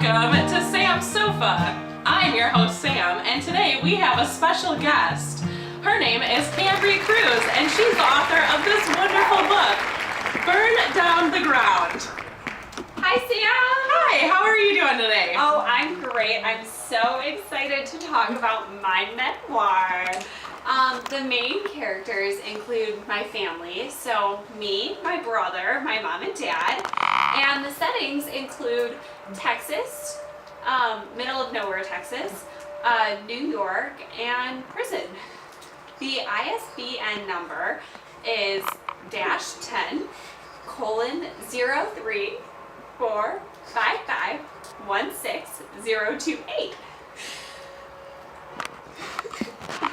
Welcome to Sam's Sofa. I'm your host Sam, and today we have a special guest. Her name is Cambry Cruz, and she's the author of this wonderful book, Burn Down the Ground. Hi Sam! Hi, how are you doing today? Oh, I'm great. I'm so excited to talk about my memoir. The main characters include my family, so me, my brother, my mom and dad, and the settings include Texas, middle of nowhere Texas, New York, and prison. The ISBN number is -10-455516028.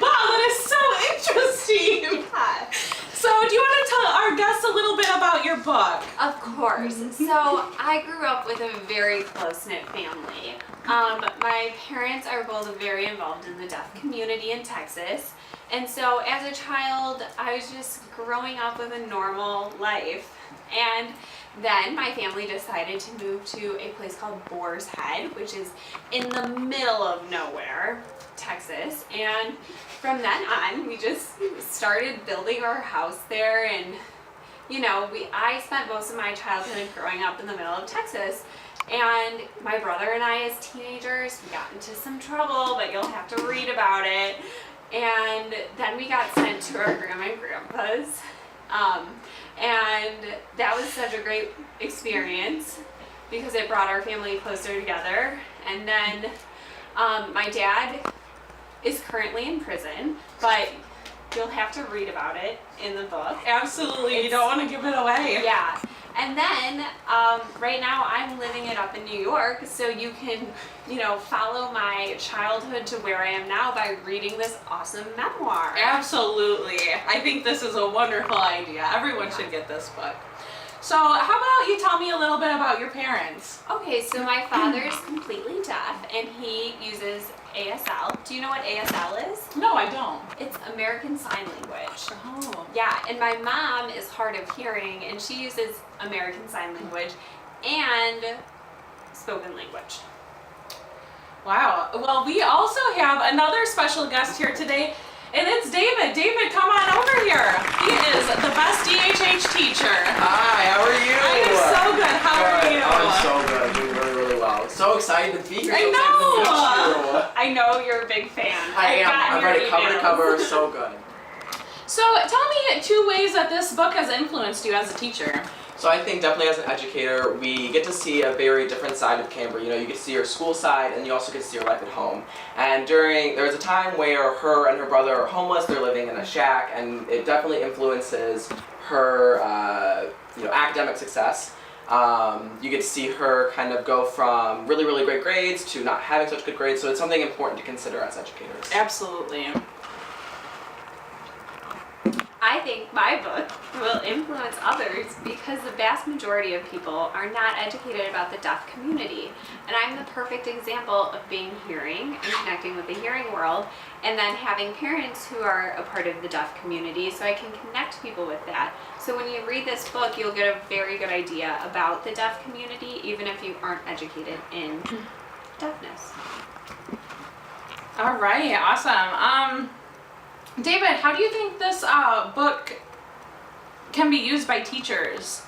Wow, that is so interesting! Yeah. So, do you want to tell our guests a little bit about your book? Of course. So I grew up with a very close-knit family. My parents are both very involved in the deaf community in Texas. And so as a child, I was just growing up with a normal life. And then my family decided to move to a place called Boar's Head, which is in the middle of nowhere, Texas. And from then on, we just started building our house there, and you know, I spent most of my childhood growing up in the middle of Texas, and my brother and I as teenagers, we got into some trouble, but you'll have to read about it. And then we got sent to our grandma and grandpa's, and that was such a great experience because it brought our family closer together. And then my dad is currently in prison, but you'll have to read about it in the book. Absolutely, you don't want to give it away. Yeah. And then right now I'm living it up in New York, so you can, follow my childhood to where I am now by reading this awesome memoir. Absolutely. I think this is a wonderful idea. Everyone should get this book. So how about you tell me a little bit about your parents? Okay, so my father is completely deaf and he uses ASL. Do you know what ASL is? No, I don't. It's American Sign Language. Oh. Yeah, and my mom is hard of hearing and she uses American Sign Language and spoken language. Wow. Well, we also have another special guest here today, and it's David. David, come on over here. He is the best DHH teacher. Hi, how are you? I am so good. How are you? I'm so good. Doing really, really well. So excited to be here. I So know. excited to meet you. I know you're a big fan. I am. I've read it cover to emails. cover. So good. So tell me 2 ways that this book has influenced you as a teacher. So I think definitely as an educator, we get to see a very different side of Cambry. You get to see your school side, and you also get to see your life at home. And there was a time where her and her brother are homeless. They're living in a shack, and it definitely influences her, academic success. You get to see her kind of go from really, really great grades to not having such good grades. So it's something important to consider as educators. Absolutely. I think my book will influence others because the vast majority of people are not educated about the deaf community. And I'm the perfect example of being hearing and connecting with the hearing world, and then having parents who are a part of the deaf community, so I can connect people with that. So when you read this book, you'll get a very good idea about the deaf community, even if you aren't educated in deafness. All right. Awesome. David, how do you think this book can be used by teachers?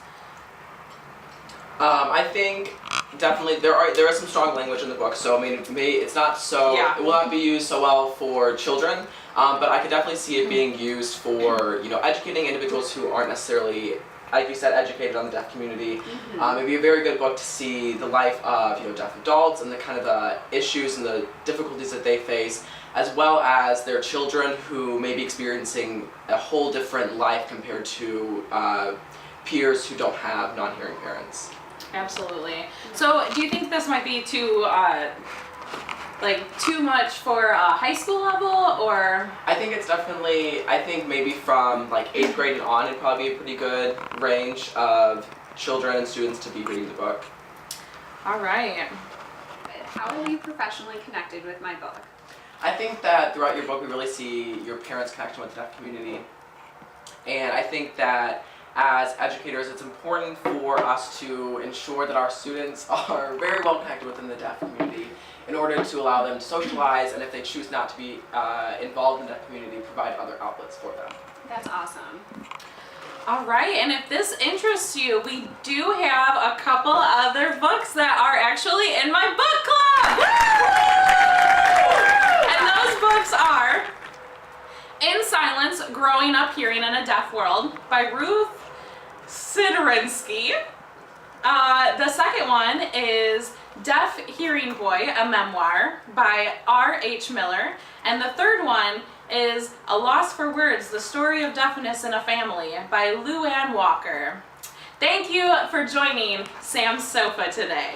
I think definitely there is some strong language in the book, so it's not so it will not be used so well for children, but I could definitely see it being used for educating individuals who aren't necessarily, like you said, educated on the deaf community. Mm-hmm. It'd be a very good book to see the life of deaf adults and the kind of the issues and the difficulties that they face, as well as their children who may be experiencing a whole different life compared to peers who don't have non-hearing parents. Absolutely. So do you think this might be too much for high school level, or? I think it's definitely, maybe from 8th grade and on, it'd probably be a pretty good range of children and students to be reading the book. All right. How are you professionally connected with my book? I think that throughout your book we really see your parents' connection with the deaf community, and I think that as educators, it's important for us to ensure that our students are very well connected within the deaf community in order to allow them to socialize, and if they choose not to be involved in the deaf community, provide other outlets for them. That's awesome. All right, and if this interests you, we do have a couple other books that are actually in my book club. And those books are In Silence, Growing Up Hearing in a Deaf World by Ruth Sidorinsky. The second one is Deaf Hearing Boy, a Memoir by R.H. Miller. And the third one is A Loss for Words, The Story of Deafness in a Family by Luann Walker. Thank you for joining Sam's Sofa today.